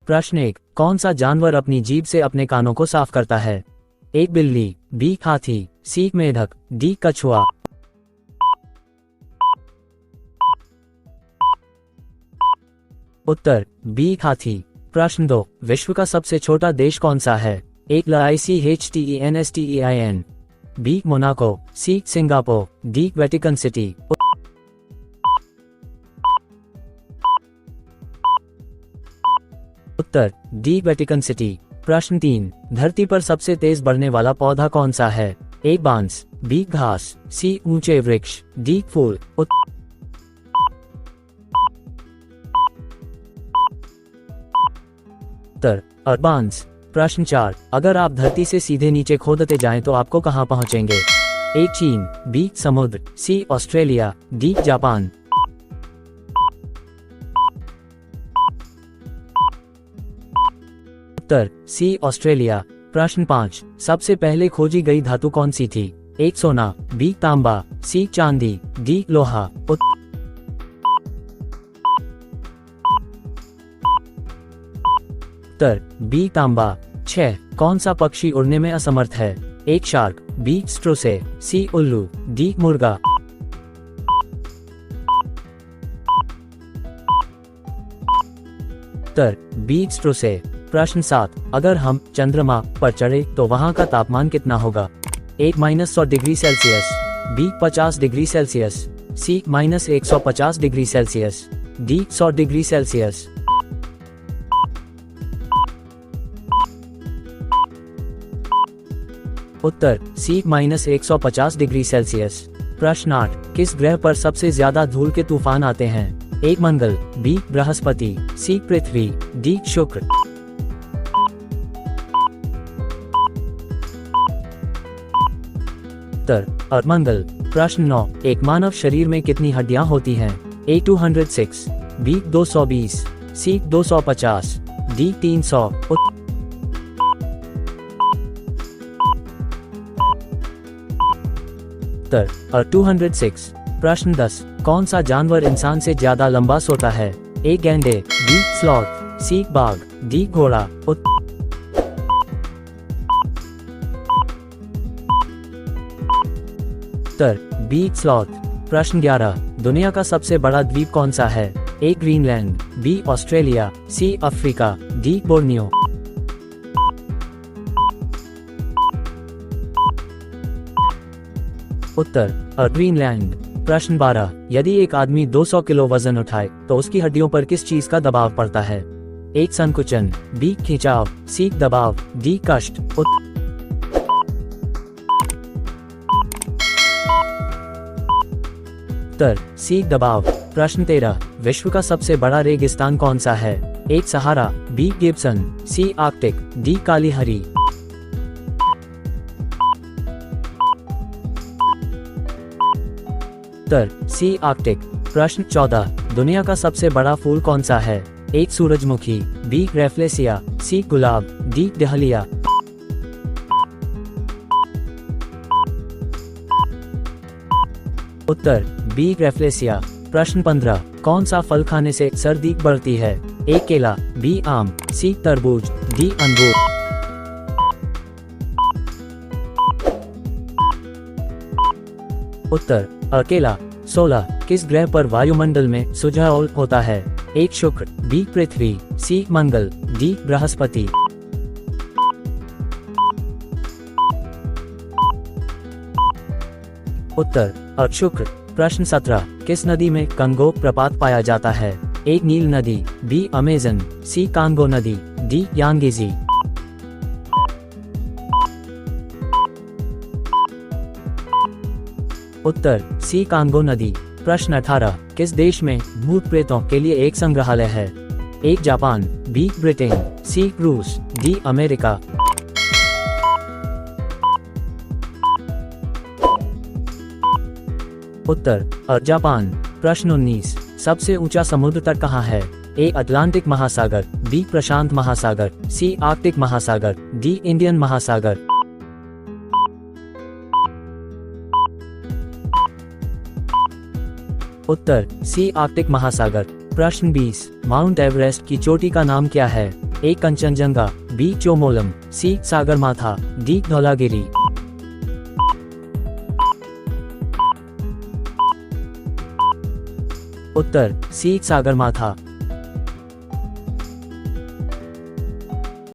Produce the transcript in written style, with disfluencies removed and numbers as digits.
प्रश्न 1, कौन सा जानवर अपनी जीभ से अपने कानों को साफ करता है? ए बिल्ली, बी हाथी, सी मेढक, डी कछुआ। उत्तर बी हाथी। प्रश्न 2, विश्व का सबसे छोटा देश कौन सा है? A Liechtenstein, B Monaco, C Singapore, D Vatican City. उत्तर डी वेटिकन सिटी। प्रश्न 3, धरती पर सबसे तेज बढ़ने वाला पौधा कौन सा है? ए बांस, बी घास, सी ऊंचे वृक्ष, डी फूल। उत्तर बांस। प्रश्न 4, अगर आप धरती से सीधे नीचे खोदते जाएं तो आपको कहां पहुंचेंगे? ए चीन, बी समुद्र, सी ऑस्ट्रेलिया, डी जापान। उत्तर सी ऑस्ट्रेलिया। प्रश्न 5, सबसे पहले खोजी गई धातु कौन सी थी? ए सोना, बी तांबा, सी चांदी, डी लोहा। उत्तर बी तांबा। 6, कौन सा पक्षी उड़ने में असमर्थ है? ए शार्क, बी स्ट्रोसे, सी उल्लू, डी मुर्गा। उत्तर बी स्ट्रोसे। प्रश्न 7, अगर हम चंद्रमा पर चढ़े तो वहां का तापमान कितना होगा? A -100 degree Celsius, B 50 degree Celsius, C -150 degree Celsius, D 100 degree Celsius. उत्तर सी -150 डिग्री सेल्सियस। प्रश्न 8, किस ग्रह पर सबसे ज्यादा धूल के तूफान आते हैं? ए मंगल, बी बृहस्पति, सी पृथ्वी, डी शुक्र। उत्तर मंगल। प्रश्न 9, एक मानव शरीर में कितनी हड्डियां होती हैं? ए 206, बी 220, सी 250, डी 300। उत्तर 206। प्रश्न 10, कौन सा जानवर इंसान से ज्यादा लंबा सोता है? ए गैंडे, बी स्लॉथ, सी बाघ, डी घोड़ा। उत्तर बी स्लॉथ। प्रश्न 11, दुनिया का सबसे बड़ा द्वीप कौन सा है? A Greenland, B Australia, C Africa, D Borneo. उत्तर ग्रीनलैंड। प्रश्न 12, यदि एक आदमी 200 किलो वजन उठाए तो उसकी हड्डियों पर किस चीज का दबाव पड़ता है? ए संकुचन, बी खिंचाव, सी दबाव, डी कष्ट। उत्तर सी दबाव। प्रश्न 13, विश्व का सबसे बड़ा रेगिस्तान कौन सा है? ए सहारा, बी गिब्सन, सी आर्कटिक, डी काली हरी। उत्तर सी आर्कटिक। प्रश्न 14, दुनिया का सबसे बड़ा फूल कौन सा है? ए सूरजमुखी, बी रेफ्लेसिया, सी गुलाब, डी डहलिया। उत्तर बी रेफ्लेसिया। प्रश्न 15, कौन सा फल खाने से सर्दी बढ़ती है? ए केला, बी आम, सी तरबूज, डी अंगूर। उत्तर केला। 16, किस ग्रह पर वायुमंडल में सुझाव होता है? ए शुक्र, बी पृथ्वी, सी मंगल, डी बृहस्पति। उत्तर शुक्र। प्रश्न 17, किस नदी में कंगो प्रपात पाया जाता है? ए नील नदी, बी अमेजन, सी कांगो नदी, डी यांगेजी। उत्तर सी कांगो नदी। प्रश्न 18, किस देश में भूत प्रेतों के लिए एक संग्रहालय है? ए जापान, बी ब्रिटेन, सी रूस, डी अमेरिका। उत्तर जापान। प्रश्न 19, सबसे ऊंचा समुद्र तट कहाँ है? ए अटलांटिक महासागर, बी प्रशांत महासागर, सी आर्कटिक महासागर, डी इंडियन महासागर। उत्तर सी आर्कटिक महासागर। प्रश्न 20, माउंट एवरेस्ट की चोटी का नाम क्या है? ए कंचनजंगा, बी चोमोलम, सी सागरमाथा, डी धौलागिरी। उत्तर सी सागरमाथा।